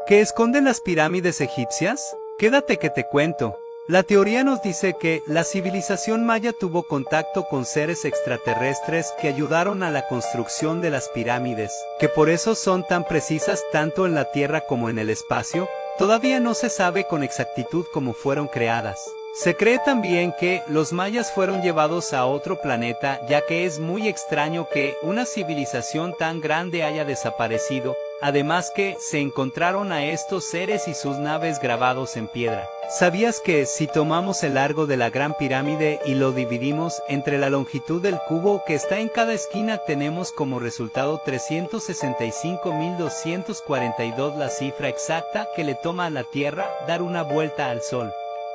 ¿Qué esconden las pirámides egipcias? Quédate que te cuento. La teoría nos dice que la civilización maya tuvo contacto con seres extraterrestres que ayudaron a la construcción de las pirámides, que por eso son tan precisas tanto en la Tierra como en el espacio. Todavía no se sabe con exactitud cómo fueron creadas. Se cree también que los mayas fueron llevados a otro planeta, ya que es muy extraño que una civilización tan grande haya desaparecido, además que se encontraron a estos seres y sus naves grabados en piedra. ¿Sabías que si tomamos el largo de la Gran Pirámide y lo dividimos entre la longitud del cubo que está en cada esquina tenemos como resultado 365.242, la cifra exacta que le toma a la Tierra dar una vuelta al Sol?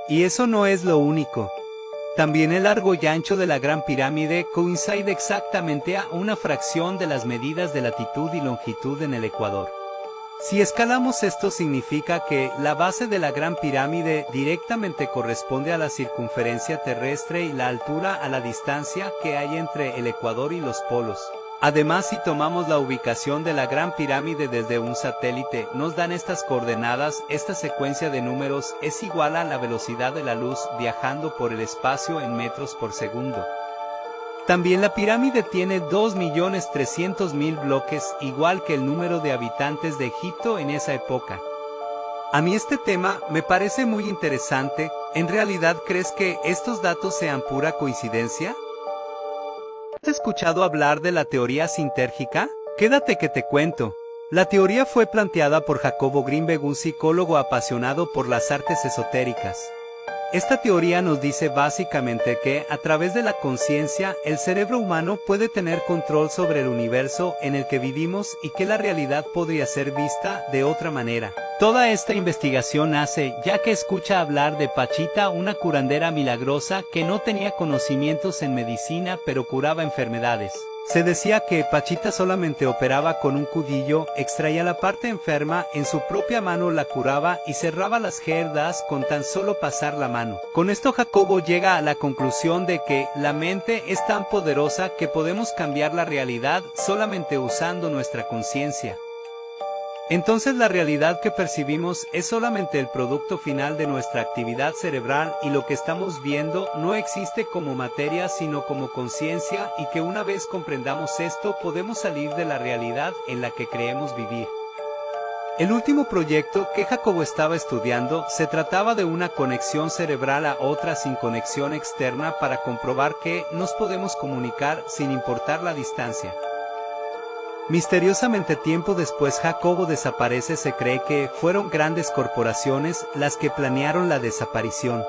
Y eso no es lo único. También el largo y ancho de la Gran Pirámide coincide exactamente a una fracción de las medidas de latitud y longitud en el Ecuador. Si escalamos esto significa que la base de la Gran Pirámide directamente corresponde a la circunferencia terrestre y la altura a la distancia que hay entre el Ecuador y los polos. Además, si tomamos la ubicación de la Gran Pirámide desde un satélite, nos dan estas coordenadas. Esta secuencia de números es igual a la velocidad de la luz viajando por el espacio en metros por segundo. También la pirámide tiene 2.300.000 bloques, igual que el número de habitantes de Egipto en esa época. A mí este tema me parece muy interesante. ¿En realidad crees que estos datos sean pura coincidencia? ¿Has escuchado hablar de la teoría sintérgica? Quédate que te cuento. La teoría fue planteada por Jacobo Grinberg, un psicólogo apasionado por las artes esotéricas. Esta teoría nos dice básicamente que, a través de la conciencia, el cerebro humano puede tener control sobre el universo en el que vivimos y que la realidad podría ser vista de otra manera. Toda esta investigación nace ya que escucha hablar de Pachita, una curandera milagrosa que no tenía conocimientos en medicina pero curaba enfermedades. Se decía que Pachita solamente operaba con un cuchillo, extraía la parte enferma, en su propia mano la curaba y cerraba las cerdas con tan solo pasar la mano. Con esto Jacobo llega a la conclusión de que la mente es tan poderosa que podemos cambiar la realidad solamente usando nuestra conciencia. Entonces la realidad que percibimos es solamente el producto final de nuestra actividad cerebral y lo que estamos viendo no existe como materia sino como conciencia, y que una vez comprendamos esto podemos salir de la realidad en la que creemos vivir. El último proyecto que Jacobo estaba estudiando se trataba de una conexión cerebral a otra sin conexión externa para comprobar que nos podemos comunicar sin importar la distancia. Misteriosamente tiempo después Jacobo desaparece. Se cree que fueron grandes corporaciones las que planearon la desaparición.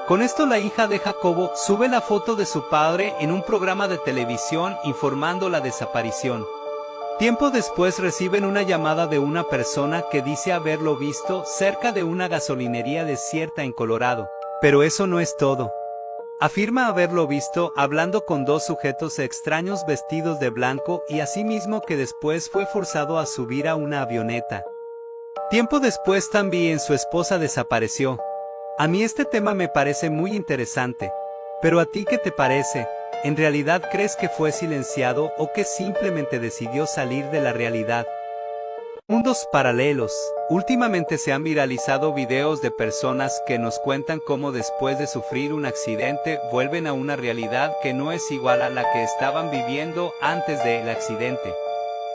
Con esto la hija de Jacobo sube la foto de su padre en un programa de televisión informando la desaparición. Tiempo después reciben una llamada de una persona que dice haberlo visto cerca de una gasolinería desierta en Colorado. Pero eso no es todo. Afirma haberlo visto hablando con dos sujetos extraños vestidos de blanco y asimismo que después fue forzado a subir a una avioneta. Tiempo después también su esposa desapareció. A mí este tema me parece muy interesante. Pero ¿a ti qué te parece? ¿En realidad crees que fue silenciado o que simplemente decidió salir de la realidad? Mundos paralelos. Últimamente se han viralizado videos de personas que nos cuentan cómo después de sufrir un accidente vuelven a una realidad que no es igual a la que estaban viviendo antes del accidente.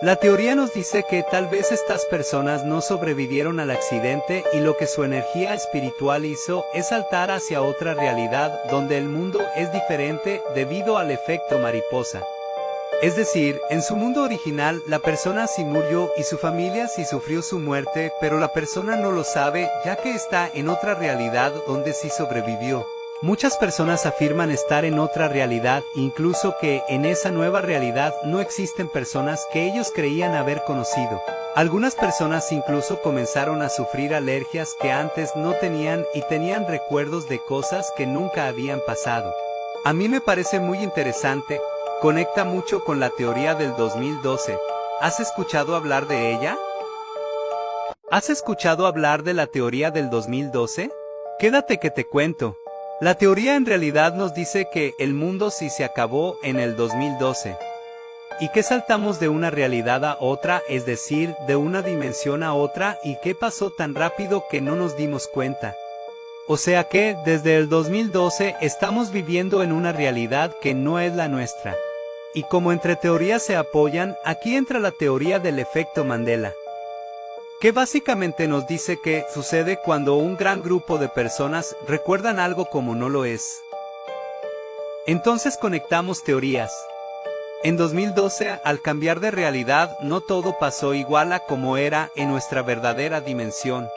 La teoría nos dice que tal vez estas personas no sobrevivieron al accidente y lo que su energía espiritual hizo es saltar hacia otra realidad donde el mundo es diferente debido al efecto mariposa. Es decir, en su mundo original la persona sí murió y su familia sí sufrió su muerte, pero la persona no lo sabe ya que está en otra realidad donde sí sobrevivió. Muchas personas afirman estar en otra realidad, incluso que en esa nueva realidad no existen personas que ellos creían haber conocido. Algunas personas incluso comenzaron a sufrir alergias que antes no tenían y tenían recuerdos de cosas que nunca habían pasado. A mí me parece muy interesante. Conecta mucho con la teoría del 2012. ¿Has escuchado hablar de ella? ¿Has escuchado hablar de la teoría del 2012? Quédate que te cuento. La teoría en realidad nos dice que el mundo sí se acabó en el 2012. ¿Y qué saltamos de una realidad a otra, es decir, de una dimensión a otra, y qué pasó tan rápido que no nos dimos cuenta? O sea que, desde el 2012, estamos viviendo en una realidad que no es la nuestra. Y como entre teorías se apoyan, aquí entra la teoría del efecto Mandela, que básicamente nos dice que sucede cuando un gran grupo de personas recuerdan algo como no lo es. Entonces conectamos teorías. En 2012, al cambiar de realidad, no todo pasó igual a como era en nuestra verdadera dimensión.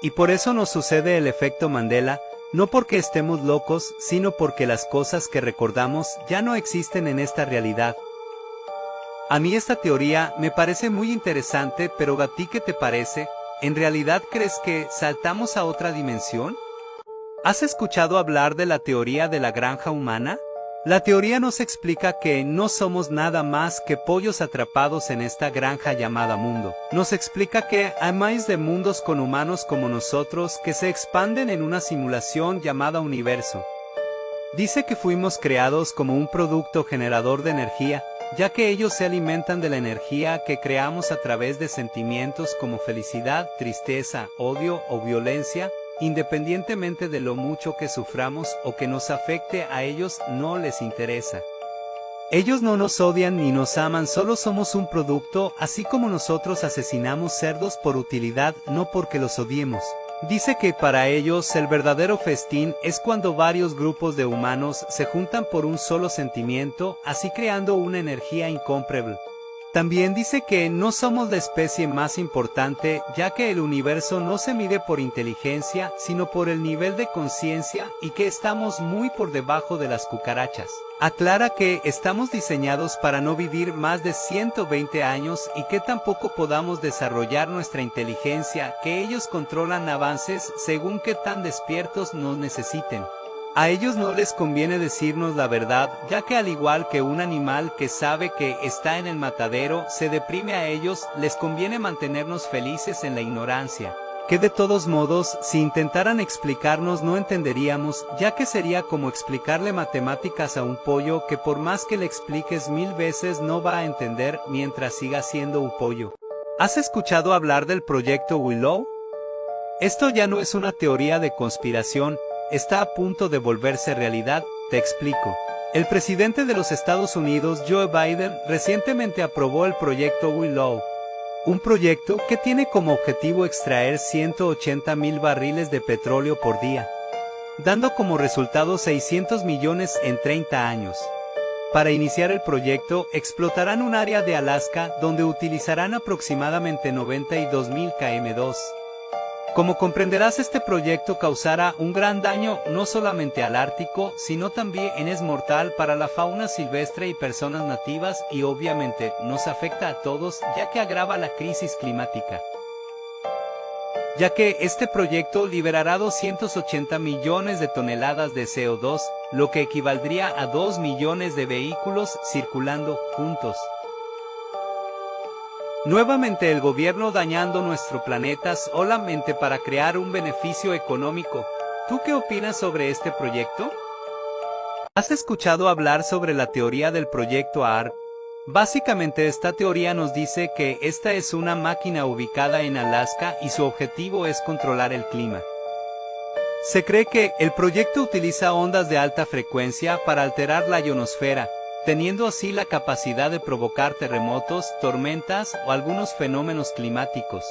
Y por eso nos sucede el efecto Mandela, no porque estemos locos, sino porque las cosas que recordamos ya no existen en esta realidad. A mí esta teoría me parece muy interesante, pero ¿a ti qué te parece? ¿En realidad crees que saltamos a otra dimensión? ¿Has escuchado hablar de la teoría de la granja humana? La teoría nos explica que no somos nada más que pollos atrapados en esta granja llamada mundo. Nos explica que hay miles de mundos con humanos como nosotros que se expanden en una simulación llamada universo. Dice que fuimos creados como un producto generador de energía, ya que ellos se alimentan de la energía que creamos a través de sentimientos como felicidad, tristeza, odio o violencia. Independientemente de lo mucho que suframos o que nos afecte, a ellos no les interesa. Ellos no nos odian ni nos aman, solo somos un producto, así como nosotros asesinamos cerdos por utilidad, no porque los odiemos. Dice que para ellos el verdadero festín es cuando varios grupos de humanos se juntan por un solo sentimiento, así creando una energía incomparable. También dice que no somos la especie más importante, ya que el universo no se mide por inteligencia, sino por el nivel de conciencia, y que estamos muy por debajo de las cucarachas. Aclara que estamos diseñados para no vivir más de 120 años y que tampoco podamos desarrollar nuestra inteligencia, que ellos controlan avances según qué tan despiertos nos necesiten. A ellos no les conviene decirnos la verdad, ya que al igual que un animal que sabe que está en el matadero, se deprime, a ellos les conviene mantenernos felices en la ignorancia. Que de todos modos, si intentaran explicarnos no entenderíamos, ya que sería como explicarle matemáticas a un pollo que por más que le expliques 1000 veces no va a entender mientras siga siendo un pollo. ¿Has escuchado hablar del proyecto Willow? Esto ya no es una teoría de conspiración, está a punto de volverse realidad, te explico. El presidente de los Estados Unidos, Joe Biden, recientemente aprobó el proyecto Willow. Un proyecto que tiene como objetivo extraer 180,000 barriles de petróleo por día, dando como resultado 600 millones en 30 años. Para iniciar el proyecto, explotarán un área de Alaska donde utilizarán aproximadamente 92,000 km2. Como comprenderás, este proyecto causará un gran daño no solamente al Ártico, sino también es mortal para la fauna silvestre y personas nativas, y obviamente nos afecta a todos, ya que agrava la crisis climática. Ya que este proyecto liberará 280 millones de toneladas de CO2, lo que equivaldría a 2 millones de vehículos circulando juntos. Nuevamente el gobierno dañando nuestro planeta solamente para crear un beneficio económico. ¿Tú qué opinas sobre este proyecto? ¿Has escuchado hablar sobre la teoría del proyecto ARK? Básicamente esta teoría nos dice que esta es una máquina ubicada en Alaska y su objetivo es controlar el clima. Se cree que el proyecto utiliza ondas de alta frecuencia para alterar la ionosfera, teniendo así la capacidad de provocar terremotos, tormentas o algunos fenómenos climáticos.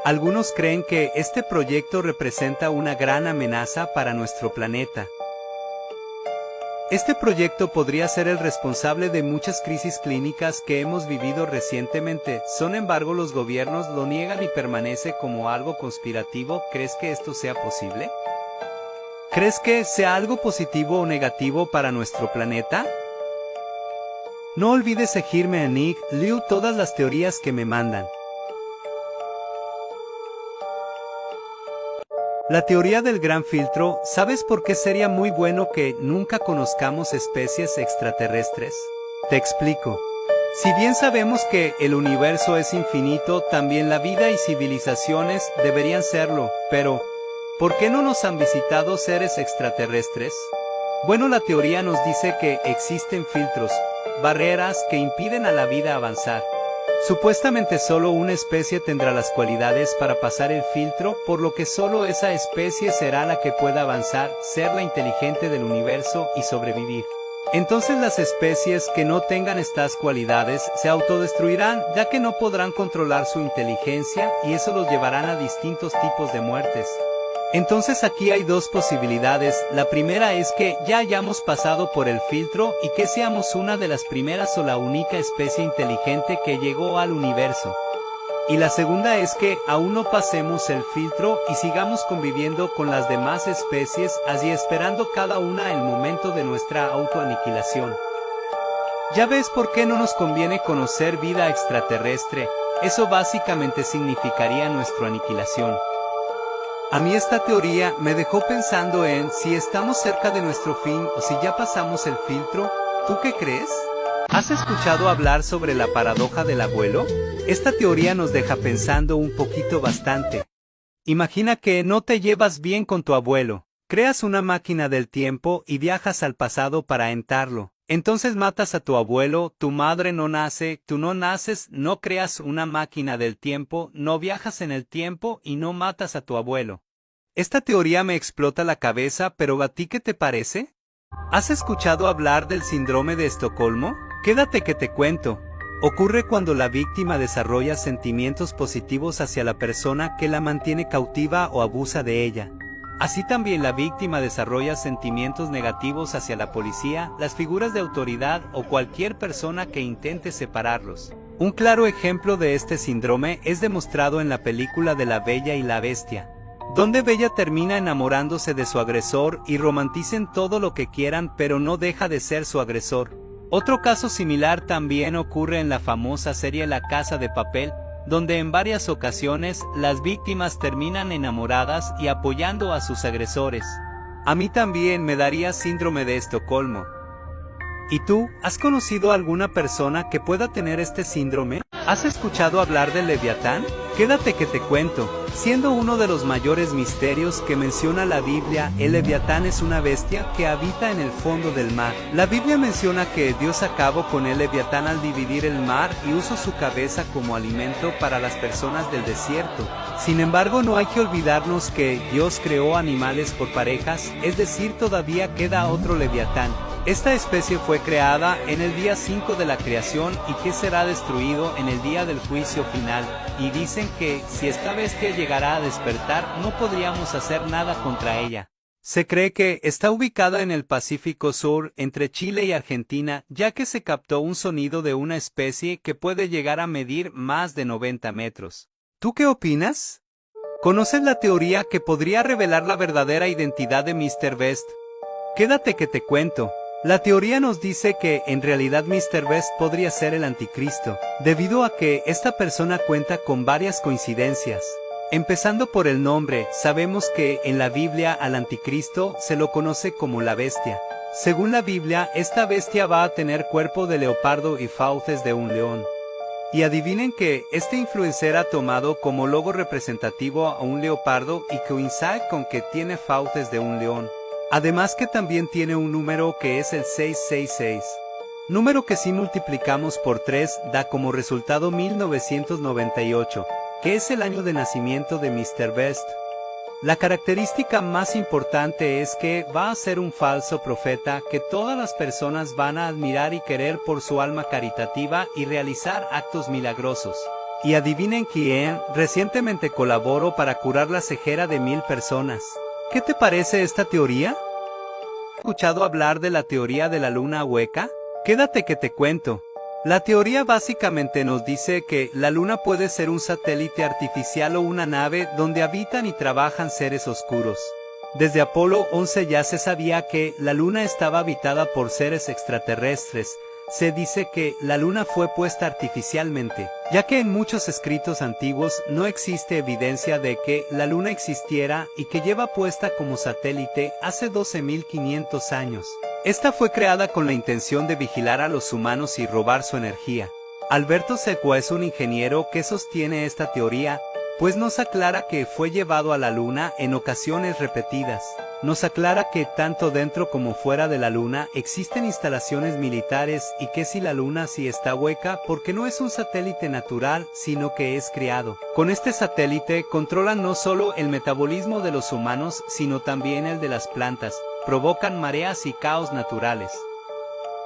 Algunos creen que este proyecto representa una gran amenaza para nuestro planeta. Este proyecto podría ser el responsable de muchas crisis clínicas que hemos vivido recientemente. Sin embargo, los gobiernos lo niegan y permanece como algo conspirativo. ¿Crees que esto sea posible? ¿Crees que sea algo positivo o negativo para nuestro planeta? No olvides seguirme en Nick Liu todas las teorías que me mandan. La teoría del gran filtro, ¿sabes por qué sería muy bueno que nunca conozcamos especies extraterrestres? Te explico. Si bien sabemos que el universo es infinito, también la vida y civilizaciones deberían serlo, pero ¿por qué no nos han visitado seres extraterrestres? Bueno, la teoría nos dice que existen filtros, barreras que impiden a la vida avanzar. Supuestamente solo una especie tendrá las cualidades para pasar el filtro, por lo que solo esa especie será la que pueda avanzar, ser la inteligente del universo y sobrevivir. Entonces las especies que no tengan estas cualidades se autodestruirán, ya que no podrán controlar su inteligencia y eso los llevarán a distintos tipos de muertes. Entonces aquí hay dos posibilidades. La primera es que ya hayamos pasado por el filtro y que seamos una de las primeras o la única especie inteligente que llegó al universo. Y la segunda es que aún no pasemos el filtro y sigamos conviviendo con las demás especies, así esperando cada una el momento de nuestra autoaniquilación. Ya ves por qué no nos conviene conocer vida extraterrestre, eso básicamente significaría nuestra aniquilación. A mí esta teoría me dejó pensando en si estamos cerca de nuestro fin o si ya pasamos el filtro. ¿Tú qué crees? ¿Has escuchado hablar sobre la paradoja del abuelo? Esta teoría nos deja pensando un poquito bastante. Imagina que no te llevas bien con tu abuelo, creas una máquina del tiempo y viajas al pasado para entrarlo. Entonces matas a tu abuelo, tu madre no nace, tú no naces, no creas una máquina del tiempo, no viajas en el tiempo y no matas a tu abuelo. Esta teoría me explota la cabeza, pero ¿a ti qué te parece? ¿Has escuchado hablar del síndrome de Estocolmo? Quédate que te cuento. Ocurre cuando la víctima desarrolla sentimientos positivos hacia la persona que la mantiene cautiva o abusa de ella. Así también la víctima desarrolla sentimientos negativos hacia la policía, las figuras de autoridad o cualquier persona que intente separarlos. Un claro ejemplo de este síndrome es demostrado en la película de La Bella y la Bestia, donde Bella termina enamorándose de su agresor y romanticen todo lo que quieran, pero no deja de ser su agresor. Otro caso similar también ocurre en la famosa serie La Casa de Papel, donde en varias ocasiones las víctimas terminan enamoradas y apoyando a sus agresores. A mí también me daría síndrome de Estocolmo. ¿Y tú, has conocido a alguna persona que pueda tener este síndrome? ¿Has escuchado hablar del Leviatán? Quédate que te cuento. Siendo uno de los mayores misterios que menciona la Biblia, el Leviatán es una bestia que habita en el fondo del mar. La Biblia menciona que Dios acabó con el Leviatán al dividir el mar y usó su cabeza como alimento para las personas del desierto. Sin embargo, no hay que olvidarnos que Dios creó animales por parejas, es decir, todavía queda otro Leviatán. Esta especie fue creada en el día 5 de la creación y que será destruido en el día del juicio final, y dicen que si esta bestia llegara a despertar no podríamos hacer nada contra ella. Se cree que está ubicada en el Pacífico Sur, entre Chile y Argentina, ya que se captó un sonido de una especie que puede llegar a medir más de 90 metros. ¿Tú qué opinas? ¿Conoces la teoría que podría revelar la verdadera identidad de Mr. Beast? Quédate que te cuento. La teoría nos dice que en realidad Mr. Beast podría ser el anticristo, debido a que esta persona cuenta con varias coincidencias. Empezando por el nombre, sabemos que en la Biblia al anticristo se lo conoce como la bestia. Según la Biblia, esta bestia va a tener cuerpo de leopardo y fauces de un león. Y adivinen que este influencer ha tomado como logo representativo a un leopardo y coincide con que tiene fauces de un león. Además que también tiene un número que es el 666. Número que si multiplicamos por 3 da como resultado 1998, que es el año de nacimiento de Mr. Beast. La característica más importante es que va a ser un falso profeta que todas las personas van a admirar y querer por su alma caritativa y realizar actos milagrosos. Y adivinen quién, recientemente colaboró para curar la ceguera de 1000 personas. ¿Qué te parece esta teoría? ¿Has escuchado hablar de la teoría de la luna hueca? Quédate que te cuento. La teoría básicamente nos dice que la luna puede ser un satélite artificial o una nave donde habitan y trabajan seres oscuros. Desde Apolo 11 ya se sabía que la luna estaba habitada por seres extraterrestres. Se dice que la luna fue puesta artificialmente, ya que en muchos escritos antiguos no existe evidencia de que la luna existiera y que lleva puesta como satélite hace 12.500 años. Esta fue creada con la intención de vigilar a los humanos y robar su energía. Alberto Secua es un ingeniero que sostiene esta teoría, pues nos aclara que fue llevado a la luna en ocasiones repetidas. nos aclara que tanto dentro como fuera de la Luna existen instalaciones militares y que si la Luna sí está hueca porque no es un satélite natural, sino que es creado. Con este satélite controlan no solo el metabolismo de los humanos, sino también el de las plantas, provocan mareas y caos naturales.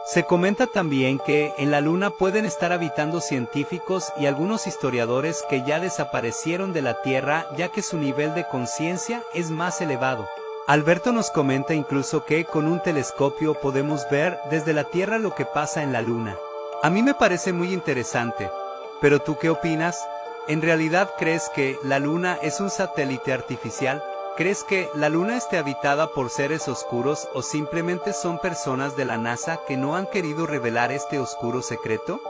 Se comenta también que en la Luna pueden estar habitando científicos y algunos historiadores que ya desaparecieron de la Tierra ya que su nivel de conciencia es más elevado. Alberto nos comenta incluso que con un telescopio podemos ver desde la Tierra lo que pasa en la Luna. A mí me parece muy interesante, pero ¿tú qué opinas? ¿En realidad crees que la Luna es un satélite artificial? ¿Crees que la Luna esté habitada por seres oscuros o simplemente son personas de la NASA que no han querido revelar este oscuro secreto?